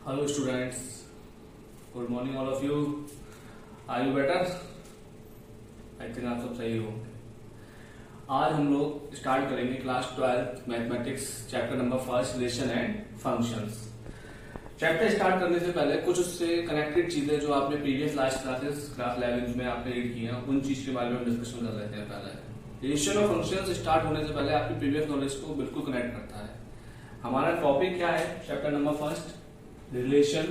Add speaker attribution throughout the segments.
Speaker 1: Hello students, good morning all of you. Are you better? I think आप सब सही हो। आज हम लोग स्टार्ट करेंगे class 12 mathematics chapter number 1 relation and functions. Chapter start करने से पहले कुछ उससे कनेक्टेड चीजें जो आपने प्रीवियस लास्ट क्लासेस क्लास 11 में आपने रीड की हैं उन चीज के बारे में डिस्कशन कर लेते हैं। पहले रिलेशन और फंक्शंस स्टार्ट होने से पहले आपकी प्रीवियस नॉलेज को बिल्कुल कनेक्ट करता है। हमारा टॉपिक क्या है chapter number 1, relation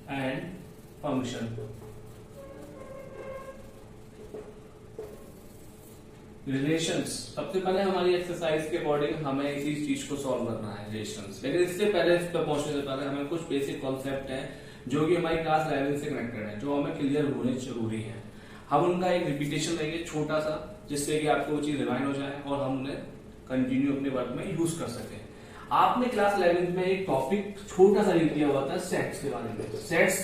Speaker 1: and function. Relations सबसे पहले हमारी एक्सरसाइज के अकॉर्डिंग हमें इसी चीज को सॉल्व करना है रिलेशंस, लेकिन इससे पहले इस पर पहुंचने से पहले हमें कुछ बेसिक कॉन्सेप्ट है जो कि हमारी क्लास 11 से कनेक्टेड है, जो हमें क्लियर होने जरूरी है। हम उनका एक रिपीटेशन लेंगे छोटा सा, जिससे कि आपको वो चीज रिमाइंड हो जाए और हम उन्हें कंटिन्यू अपने वर्क में यूज कर सकें। आपने क्लास 11 में एक टॉपिक छोटा सा लिख दिया हुआ था सेट्स के बारे में। सेट्स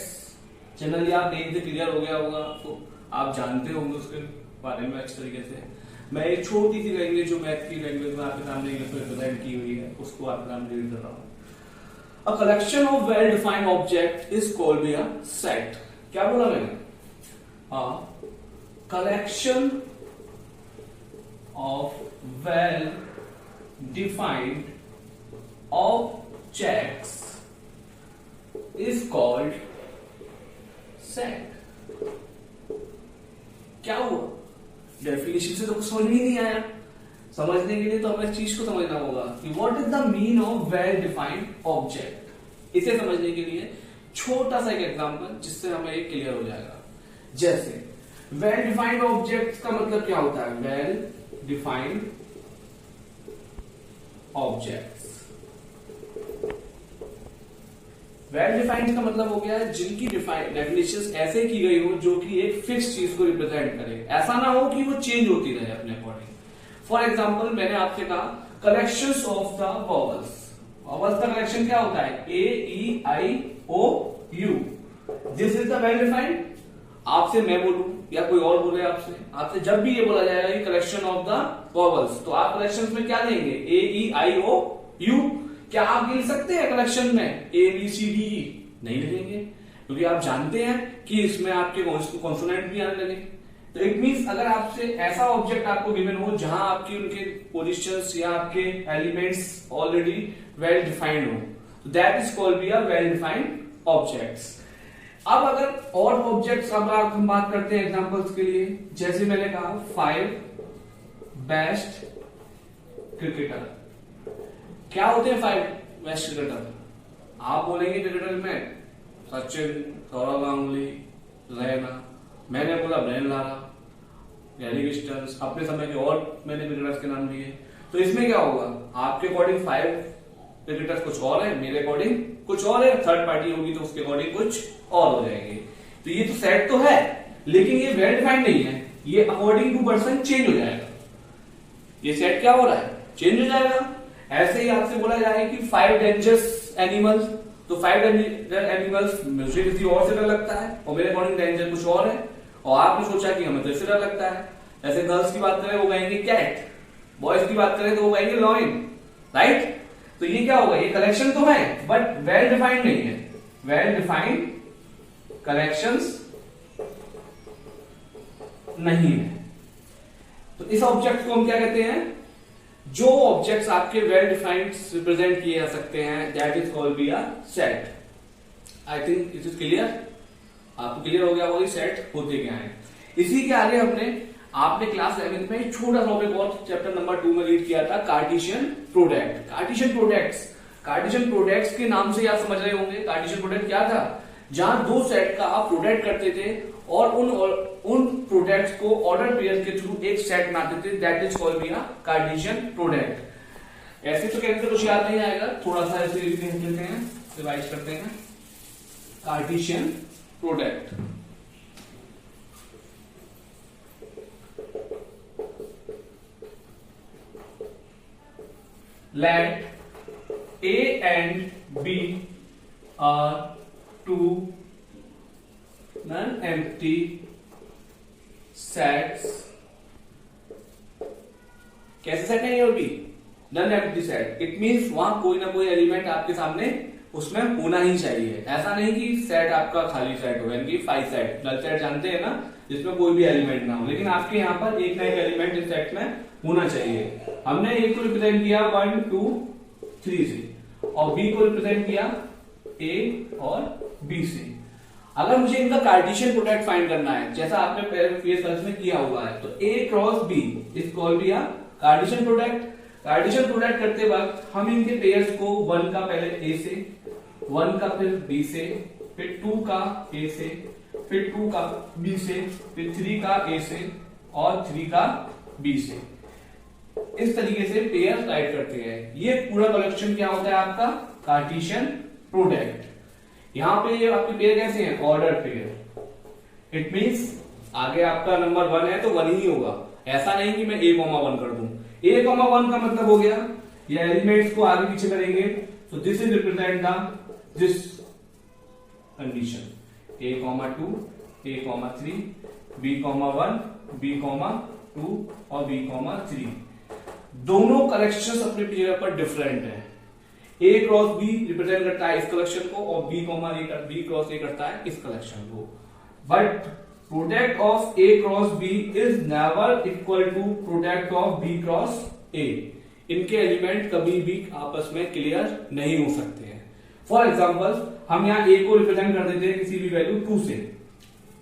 Speaker 1: जनरली आप एक से क्लियर हो गया होगा, तो आप जानते होंगे उसके बारे में अच्छे तरीके से। मैं एक छोटी सी लैंग्वेज जो मैथ की लैंग्वेज में आपके सामने रिप्रेजेंट की हुई है उसको आपके सामने रीड कर रहा हूं। A collection of well defined object is called be a set. क्या बोला मैंने? Collection of well defined objects is called set। क्या हुआ? डेफिनेशन से तो कुछ समझ में ही नहीं आया। समझने के लिए तो हमें इस चीज को समझना होगा कि what is the mean of well defined object. इसे समझने के लिए छोटा सा एक एग्जांपल जिससे हमें एक क्लियर हो जाएगा। जैसे वेल डिफाइंड ऑब्जेक्ट का मतलब क्या होता है? Well defined object. Well defined का मतलब हो गया जिनकी डेफिनेशन ऐसे की गई हो जो कि एक फिक्स चीज को रिप्रेजेंट करे, ऐसा ना हो कि वो चेंज होती रहे अपने अकॉर्डिंग। फॉर एग्जांपल मैंने आपसे कहा collections of the vowels. Vowels का कलेक्शन क्या होता है? A E I O U. This is the well defined. आपसे मैं बोलूं या कोई और बोले आपसे जब भी ये बोला जाएगा कि कलेक्शन ऑफ द वॉवल्स, तो आप कलेक्शंस में क्या लेंगे? ए ई आई ओ यू। क्या आप लिख सकते हैं कलेक्शन में ए बी सी डी ई? नहीं लिखेंगे, क्योंकि आप जानते हैं कि इसमें आपके कॉन्सोनेंट भी आने लगे। तो इट मींस अगर आपसे ऐसा ऑब्जेक्ट आपको गिवन हो जहां आपकी उनके पोजीशंस या आपके एलिमेंट्स ऑलरेडी वेल डिफाइंड हो, तो that is called be a well defined objects. अब अगर और ऑब्जेक्ट्स अब हम बात करते हैं एग्जांपल्स के लिए, जैसे मैंने कहा 5 बेस्ट क्रिकेटर। क्या होते हैं 5 बेस्ट क्रिकेटर? आप बोलेंगे क्रिकेटर में सचिन, सौरव गांगुली, रैना। मैंने बोला ब्रेन लारा, गैरी क्रिस्टन्स, अपने समय के और मैंने क्रिकेटर्स के नाम लिए। तो इसमें क्या होगा? आपके अकॉर्डिंग 5 क्रिकेटर्स कुछ और है, मेरे अकॉर्डिंग कुछ और है, थर्ड पार्टी होगी तो उसके अकॉर्डिंग कुछ और हो जाएंगे। तो ये तो सेट तो है, लेकिन ये वेल डिफाइंड नहीं है। ये अकॉर्डिंग टू पर्सन चेंज हो जाएगा। ये सेट क्या हो रहा है? चेंज हो जाएगा। ऐसे ही आपसे बोला जाए कि 5 डेंजरस एनिमल्स, तो 5 एनिमल्स मुझे किसी और से डर लगता है और मेरे अकॉर्डिंग डेंजर कुछ और है, और आपने सोचा कि हमें तो इससे डर लगता है। जैसे गर्ल्स की बात करें वो कहेंगे कैट, बॉयज की बात करें तो वो कहेंगे लॉयन, राइट? तो ये क्या होगा? ये कलेक्शन तो है बट वेल डिफाइंड नहीं है। वेल डिफाइंड कलेक्शंस नहीं है। तो इस ऑब्जेक्ट को हम क्या कहते हैं? जो ऑब्जेक्ट्स आपके वेल डिफाइंड रिप्रेजेंट किए जा सकते हैं, that is called be a set. I think it is clear. आपको क्लियर हो गया होगा सेट होते क्या है। इसी के आगे आपने क्लास 11 में छोटा टॉपिक और चैप्टर नंबर 2 में रीड किया था, कार्टेशियन प्रोडक्ट। कार्टेशियन प्रोडक्ट्स के नाम से आप समझ रहे होंगे कार्टेशियन प्रोडक्ट क्या था? जहां दो सेट का आप प्रोडक्ट करते थे और उन प्रोडक्ट्स को ऑर्डर पेयर के थ्रू एक सेट बनाते थे, that is called be a Cartesian product. ऐसे तो कहते कुछ याद नहीं आएगा, थोड़ा सा ऐसे लेते हैं, रिवाइज करते हैं। Cartesian product let A and B are two non-empty sets। कैसे सेट है ये और B? Non empty set it means वहां कोई ना कोई एलिमेंट आपके सामने उसमें होना ही चाहिए। ऐसा नहीं कि सेट आपका खाली सेट हो, यानी कि 5 सेट, नल सेट जानते हैं ना, जिसमें कोई भी एलिमेंट ना हो, लेकिन आपके यहाँ पर एक ना एक एलिमेंट इस सेट में होना चाहिए। हमने ए को रिप्रेजेंट किया 1 2 3 से और बी को रिप्रेजेंट किया ए और बी से। अगर मुझे इनका कार्टेशियन प्रोडक्ट फाइंड करना है, जैसा आपने प्रीवियस क्लास में किया हुआ है, तो A cross B is called B Cartesian product. Cartesian product करते वक्त हम इनके पेयर्स को 1 का पहले ए से, 1 का फिर बी से, फिर 2 का ए से, फिर 2 का बी से, फिर 3 का ए से और 3 का बी से, इस तरीके से पेयर राइट करते हैं। ये पूरा कलेक्शन क्या होता है आपका कार्टेशियन प्रोडक्ट। यहां पे ये आपके पेयर कैसे हैं, ऑर्डर पेयर। इट मींस आगे आपका नंबर 1 है तो 1 ही होगा, ऐसा नहीं कि मैं a, 1 कर दूं। a, 1 का मतलब हो गया ये एलिमेंट्स को आगे पीछे करेंगे, so this is represent this condition a, 2, a, 3, b, 1, b, 2 और b, 3। दोनों कलेक्शंस अपने जगह पर डिफरेंट है। a क्रॉस b रिप्रेजेंट करता है इस कलेक्शन को और b क्रॉस a करता है इस कलेक्शन को, but product of a cross b is never equal to product of b cross a। इनके एलिमेंट कभी भी आपस में क्लियर नहीं हो सकते हैं। फॉर एग्जाम्पल हम यहाँ a को रिप्रेजेंट कर देते हैं किसी भी वैल्यू 2 से,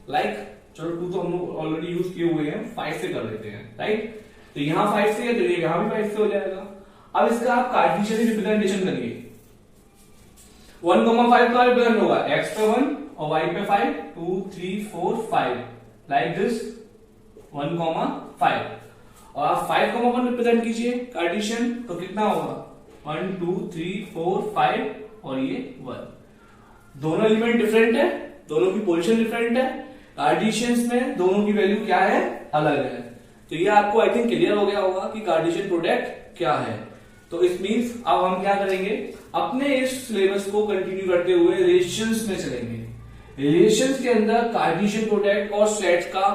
Speaker 1: लाइक चलो 2 तो हम लोग ऑलरेडी यूज किए हुए हैं, 5 से कर देते हैं, राइट। तो यहाँ 5 से है तो ये यहां भी 5 से हो जाएगा। अब इसका आप कार्टेशियन रिप्रेजेंटेशन करिए, 1,5 का रिप्रेजेंट होगा x पे 1 और y पे 5, 2 3 4 5 लाइक दिस 1,5। और आप 5,1 रिप्रेजेंट कीजिए कार्टेशियन, तो कितना होगा 1 2 3 4 5 और ये 1। दोनों एलिमेंट डिफरेंट है, दोनों की पोजीशन डिफरेंट है, कार्टेशियंस में दोनों की वैल्यू क्या है, अलग है। तो ये आपको आई थिंक क्लियर हो गया होगा कि कार्टेशियन प्रोडक्ट क्या है। तो इस मींस अब हम क्या करेंगे, अपने इस सिलेबस को कंटिन्यू करते हुए रिलेशंस में चलेंगे। रिलेशंस के अंदर कार्टेशियन प्रोडक्ट और सेट्स का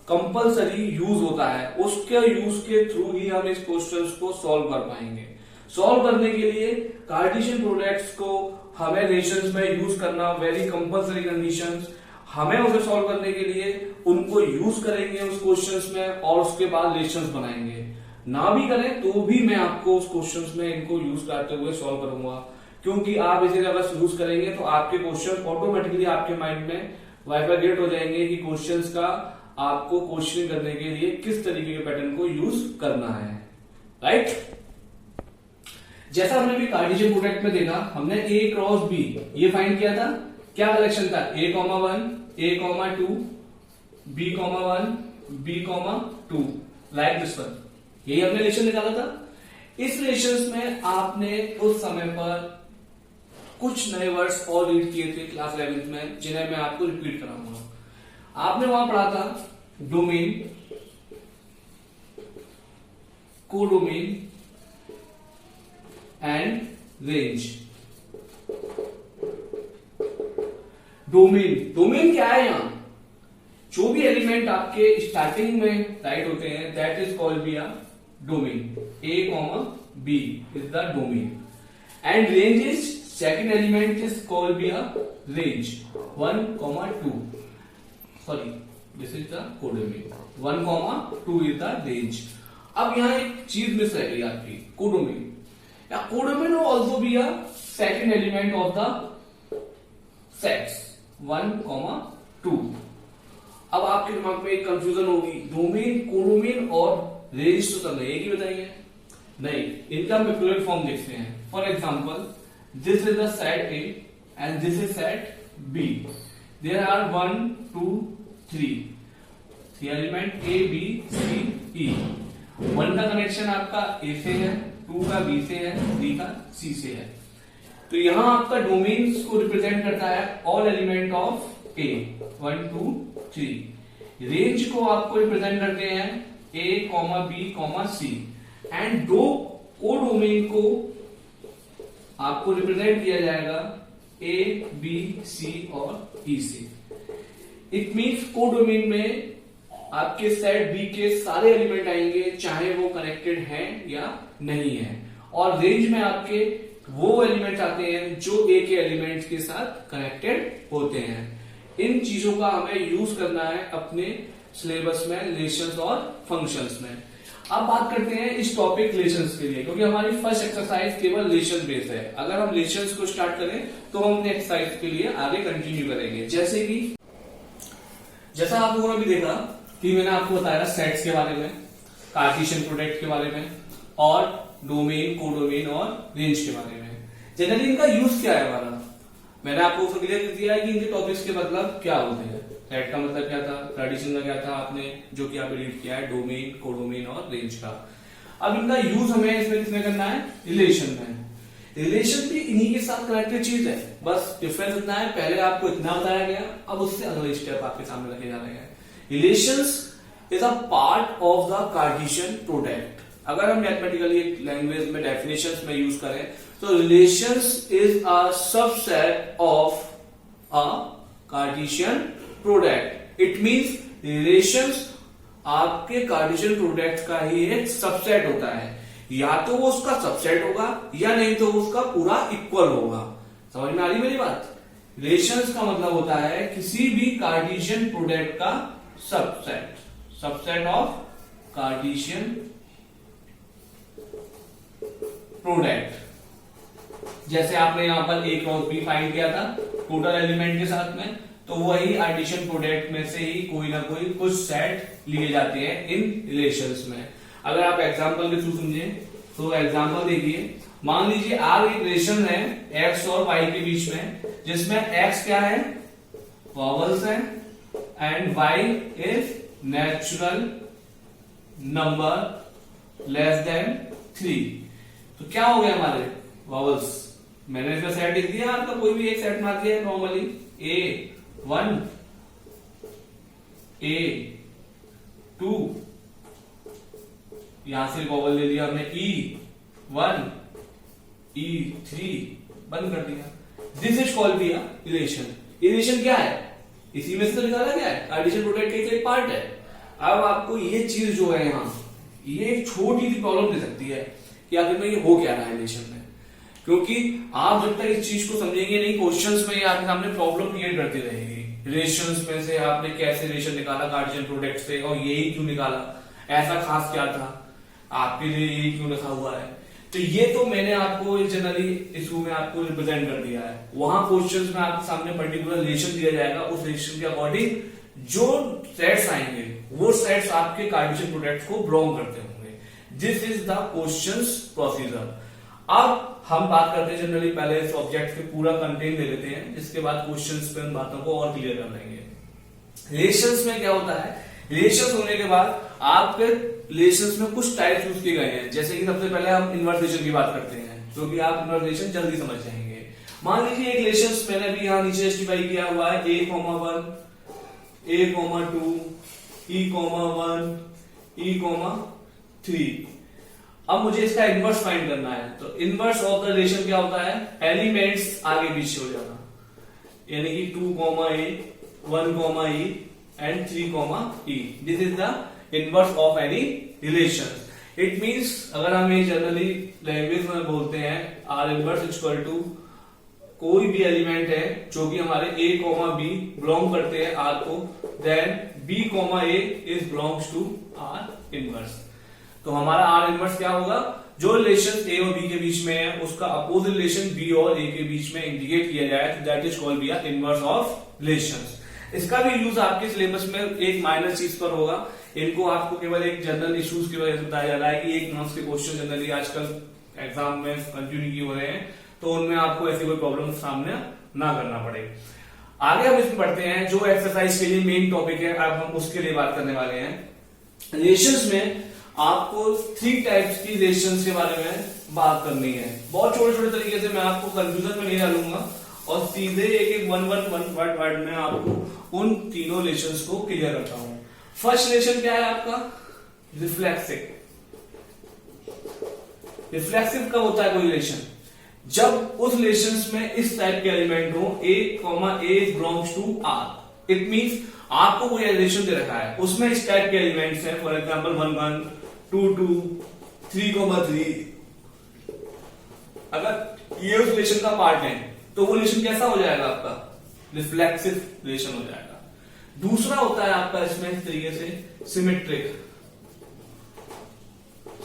Speaker 1: कंपलसरी यूज होता है, उसके यूज के थ्रू ही हम इस क्वेश्चंस को सॉल्व कर पाएंगे। सॉल्व करने के लिए कार्टेशियन प्रोडक्ट्स को हमें रिलेशंस में यूज करना वेरी कंपलसरी कंडीशंस। हमें उसे सॉल्व करने के लिए उनको यूज करेंगे उस क्वेश्चंस में और उसके बाद रिलेशंस बनाएंगे। ना भी करें तो भी मैं आपको उस क्वेश्चंस में इनको यूज करते हुए सॉल्व करूंगा, क्योंकि आप इसे अगर यूज करेंगे तो आपके क्वेश्चन ऑटोमेटिकली आपके माइंड में वाइब्रेट हो जाएंगे कि क्वेश्चंस का आपको क्वेश्चन करने के लिए किस तरीके के पैटर्न को यूज करना है, राइट। जैसा हमने भी कार्टेशियन प्रोडक्ट में देखा, हमने a क्रॉस b ये फाइंड किया था। क्या कलेक्शन था, a, 1, a, 2, b, 1, b, 2 like this one, यही हमने रिलेशन निकाला था। इस रिलेशंस में आपने उस समय पर कुछ नए वर्ड्स और रीड किए थे क्लास 11th में, जिन्हें मैं आपको रिपीट कराऊंगा। आपने वहां पढ़ा था domain, codomain and range. Domain क्या है, यहां जो भी एलिमेंट आपके स्टार्टिंग में राइट होते हैं that is called be a domain. a, b is the domain and range is second element is called be a range 1, 2 sorry this is the codomain 1, 2 is the range। अब यहाँ एक चीज miss रह गई आपकी, codomain या codomain also be a second element of the sets 1, 2। अब आपके दिमाग में एक कंफ्यूजन होगी, डोमेन, कोडोमेन और रेंज तो सब एक ही बताइए, नहीं, इनका हम प्लूरल फॉर्म देखते हैं। For example this is the set A and this is set B, there are 1, 2, 3 element A B C E. 1 का कनेक्शन आपका ए से है, 2 का बी से है, 3 का सी से है। तो यहां आपका डोमेन्स को रिप्रेजेंट करता है all element of A 1, 2, 3। Range को आपको रिप्रेजेंट करते हैं a, b, c एंड दो कोडोमेन को आपको रिप्रेजेंट किया जाएगा a, b, c और e से। इट मीन्स कोडोमेन में आपके सेट b के सारे एलिमेंट आएंगे, चाहे वो कनेक्टेड हैं या नहीं है। और रेंज में आपके वो एलिमेंट्स आते हैं जो ए के एलिमेंट्स के साथ कनेक्टेड होते हैं। इन चीजों का हमें यूज करना है अपने सिलेबस में रिलेशंस और फंक्शंस में। अब बात करते हैं इस टॉपिक रिलेशंस के लिए, क्योंकि हमारी फर्स्ट एक्सरसाइज केवल रिलेशन बेस्ड है। अगर हम रिलेशंस को स्टार्ट करें तो हम अपने एक्सरसाइज के लिए आगे कंटिन्यू करेंगे। जैसा आप लोगों ने भी देखा कि मैंने आपको बताया सेट्स के बारे में, कार्टेशियन प्रोडक्ट के बारे में और डोमेन, कोडोमेन और रेंज के बारे में। जनरली इनका यूज क्या है हमारा, मैंने आपको क्लियर कर दिया है कि इनके टॉपिक्स के मतलब क्या होते हैं। सेट का मतलब क्या था, कार्टेशियन का क्या था, आपने जो कि आपने रीड किया है, डोमेन, कोडोमेन और रेंज का। अब इनका यूज हमें इसमें किसमें करना है, रिलेशन में। रिलेशन भी इन्हीं के साथ कनेक्टेड चीज है, बस डिफरेंस इतना है, पहले आपको इतना बताया गया, अब उससे अगला स्टेप आपके सामने रखे जा रहे हैं। Relations is a part of the Cartesian product. अगर हम मैथमेटिकली लैंग्वेज में डेफिनेशंस में यूज करें तो relations is a subset of a Cartesian product. It means relations आपके कार्टेशियन प्रोडक्ट का ही एक सबसेट होता है, या तो वो उसका सबसेट होगा या नहीं तो उसका पूरा इक्वल होगा। समझ में आ रही मेरी बात। रिलेशंस का मतलब होता है किसी भी कार्टेशियन प्रोडक्ट का subset, subset of Cartesian product. जैसे आपने यहां पर ए क्रॉस बी फाइंड किया था टोटल एलिमेंट के साथ में, तो वही कार्टेशियन प्रोडक्ट में से ही कोई ना कोई कुछ सेट लिए जाते हैं इन रिलेशंस में। अगर आप एग्जांपल के थ्रू समझे तो एग्जांपल देखिए, मान लीजिए आर एक रिलेशन है एक्स और वाई के बीच में, जिसमें एक्स क्या है, वॉवल्स है and y is natural number less than 3। तो क्या हो गया हमारे वॉवल्स, मैंने इसका सेट लिख दिया, आपका कोई भी एक सेट मार दिया नॉर्मली, A1 A2, यहां से वॉवल ले लिया हमने E1 E3, बंद कर दिया। This is called be a relation. Relation क्या है, इसी में से तो निकाला गया है, कार्टेशियन प्रोडक्ट का एक पार्ट है। अब आपको ये चीज जो है यहाँ, ये एक छोटी सी प्रॉब्लम दे सकती है कि आखिर में ये हो क्या रहा है रिलेशन में, क्योंकि आप जब तक इस चीज को समझेंगे नहीं, क्वेश्चंस में ये आपके सामने प्रॉब्लम क्रिएट करती रहेगी। रिलेशंस में से आपने कैसे रिलेशन निकाला कार्टेशियन प्रोडक्ट से, और यही क्यों निकाला, ऐसा खास क्या था आपके लिए, यही क्यों लिखा हुआ है। तो ये तो मैंने आपको जनरली इशू में आपको रिप्रेजेंट कर दिया है। वहां क्वेश्चंस में आपके सामने पर्टिकुलर रिलेशन दिया जाएगा, उस रिलेशन के अकॉर्डिंग जो सेट्स आएंगे वो सेट्स आपके कार्टेशियन प्रोडक्ट को बिलोंग करते होंगे। This is the questions procedure. अब हम बात करते हैं जनरली, पहले इस ऑब्जेक्ट के पूरा कंटेंट ले लेते हैं, इसके बाद क्वेश्चंस पे उन बातों को और क्लियर कर लेंगे। रिलेशंस में क्या होता है, रिलेशंस होने के बाद आपके रिलेशंस में कुछ टाइप्स यूज किए गए हैं। जैसे कि सबसे पहले हम इनवर्स रिलेशन की बात करते हैं, क्योंकि आप इनवर्स रिलेशन जल्दी समझ जाएंगे। मान लीजिए एक रिलेशंस मैंने भी यहाँ नीचे स्पेसिफाई किया हुआ है, A1 A2 E1 E3। अब मुझे इसका इनवर्स फाइंड करना है, तो इनवर्स ऑफ द रिलेशन क्या होता है, एलिमेंट्स आगे पीछे हो जाना, यानी कि 2, A 1, E and 3, E। This is the inverse of any relation. It means अगर हम ये जनरली लैंग्वेज में बोलते हैं, आर इनवर्स इक्वल टू कोई भी एलिमेंट है जो कि हमारे A, B बिलोंग करते हैं R को, then B, A is belongs to R inverse. तो हमारा R इनवर्स क्या होगा, जो रिलेशन A और B के बीच में है उसका अपोजिट रिलेशन B और A के बीच में इंडिकेट किया जाए, तो that is called be a inverse of relations. इसका भी यूज आपके सिलेबस में एक माइनर चीज पर होगा, इनको आपको केवल एक जनरल इश्यूज की वजह से बताया जा रहा है कि एक मार्क्स के क्वेश्चन जनरली आजकल एग्जाम में कंटिन्यू किए हो रहे हैं, तो उनमें आपको ऐसी कोई प्रॉब्लम सामने ना करना पड़े। आगे हम इसमें बढ़ते हैं, जो एक्सरसाइज के लिए मेन टॉपिक है, अब हम उसके लिए बात करने वाले हैं। रिलेशंस में आपको 3 टाइप्स की रिलेशंस के बारे में बात करनी है। बहुत छोटे छोटे तरीके से, मैं आपको कंफ्यूजन में नहीं डालूंगा और सीधे एक वन वर्ड में आपको उन तीनों रिलेशंस को क्लियर करता हूं। फर्स्ट रिलेशन क्या है आपका, रिफ्लेक्सिव। रिफ्लेक्सिव कब होता है कोई रिलेशन, जब उस रिलेशंस में इस टाइप के एलिमेंट हो, A belongs to R। It means आपको कोई रिलेशन दे रखा है, उसमें इस टाइप के एलिमेंट्स हैं, फॉर एग्जांपल 1, 1, 2, 2, 3, 3, अगर ये उस रिलेशन का पार्ट है तो वो रिलेशन कैसा हो जाएगा आपका, रिफ्लेक्सिव रिलेशन हो जाएगा। दूसरा होता है आपका इसमें इस तरीके से सिमेट्रिक।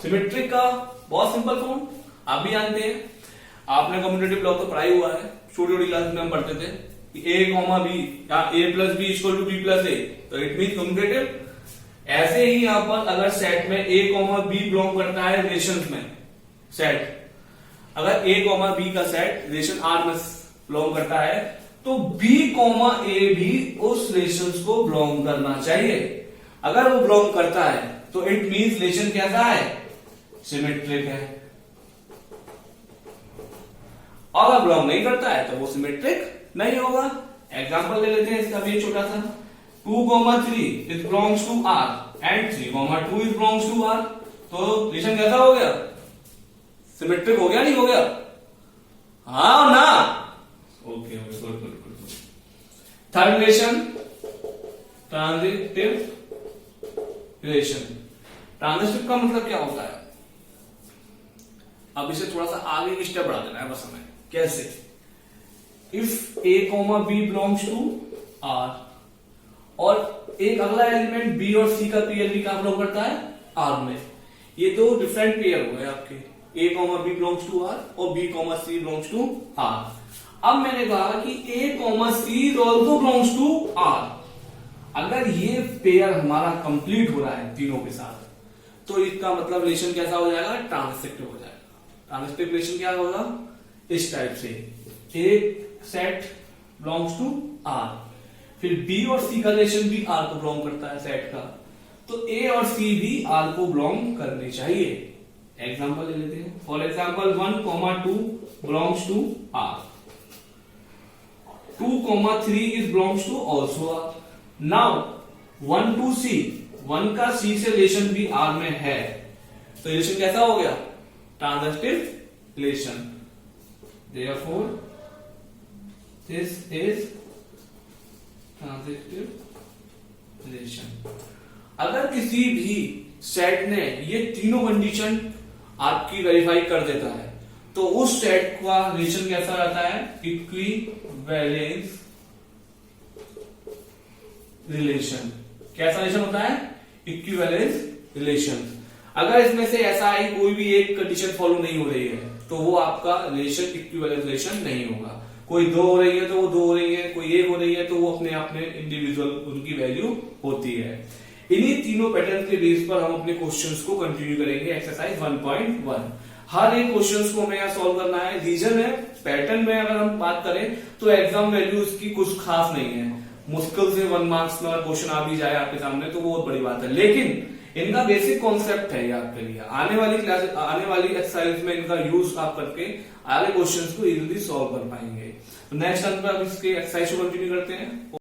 Speaker 1: सिमेट्रिक का बहुत सिंपल फॉर्म आप भी जानते हैं, आपने कम्यूटेटिव लॉ तो पढ़ाई हुआ है, छोटी छोटी क्लास में हम पढ़ते थे कि a कॉमा बी या a plus B equal to B plus A, तो इट मीन कम्यूटेटिव। ऐसे ही यहां पर अगर सेट में a कॉमा बी बिलोंग करता है रिलेशंस में, सेट अगर a कॉमा बी का सेट रिलेशन R में बिलोंग करता है तो b कॉमा a भी उस रिलेशन को बिलोंग करना चाहिए। अगर वो बिलोंग करता है तो इट मीन्स रिलेशन कैसा है, सिमेट्रिक है। और अगर बिलोंग नहीं करता है तो वो सिमेट्रिक नहीं होगा। एग्जांपल ले लेते हैं इसका भी छोटा सा, 2,3 is belongs to R and 3,2 is belongs to R, तो रिलेशन कैसा हो गया, सिमेट्रिक हो गया नहीं हो गया, हाँ और ना, okay okay good good good. Third relation transitive relation. Transitive का मतलब क्या होता है, अब इसे थोड़ा सा आगे की स्टेप बढ़ा देना है बस हमें। कैसे, if a comma b belongs to R और एक अगला एलिमेंट b और c का पेयर भी कहां बिलोंग करता है, R में, ये दो डिफरेंट पेयर हो गए आपके, a comma b belongs to R और b comma c belongs to R। अब मैंने कहा कि a comma c is also belongs to R। अगर ये पेयर हमारा कंप्लीट हो रहा है तीनों के साथ, तो इसका मतलब रिलेशन कैसा हो जाएगा, ट्रांजिटिव हो जाएगा। ट्रांजिटिव रिलेशन क्या होगा, इस टाइप से, एक सेट बिलोंग्स टू R, फिर B और C का रिलेशन भी R को बिलोंग करता है सेट का, तो A और C भी R को बिलोंग करने चाहिए। एग्जांपल ले लेते हैं, for example 1,2 belongs to R, 2,3 is belongs to also R। Now 1 to C, 1 का C से रिलेशन भी R में है, तो रिलेशन कैसा हो गया, transitive relation. Therefore, this is transitive relation. अगर किसी भी सेट ने ये तीनों कंडीशन आपकी वेरीफाई कर देता है तो उस सेट का रिलेशन कैसा रहता है, इक्विवेलेंस रिलेशन। कैसा रिलेशन होता है, इक्विवेलेंस रिलेशन। अगर इसमें से ऐसा ही कोई भी एक कंडीशन फॉलो नहीं हो रही है तो वो आपका रिलेशन इक्विवेलेंस रिलेशन नहीं होगा। कोई दो हो रही है तो वो दो हो रही है, कोई एक हो रही है तो वो अपने आप में इंडिविजुअल उनकी वैल्यू होती है। इन्हीं तीनों पैटर्न के बेस पर हम अपने क्वेश्चंस को कंटिन्यू करेंगे। एक्सरसाइज 1.1, हर एक क्वेश्चंस को हमें यहाँ सॉल्व करना है। रीजन है, पैटर्न में अगर हम बात करें तो एग्जाम वैल्यू इसकी कुछ खास नहीं है, मुश्किल से 1 मार्क्स में क्वेश्चन आ भी जाए आपके सामने तो वो बहुत बड़ी बात है, लेकिन इनका बेसिक कॉन्सेप्ट है ये आपके लिए। आने वाली क्लास, आने वाली एक्सरसाइज में इनका यूज आप करके आगे क्वेश्चंस को इजीली सॉल्व कर पाएंगे। नेक्स्ट टाइम पर अब इसके एक्सरसाइज को कंटिन्यू करते हैं।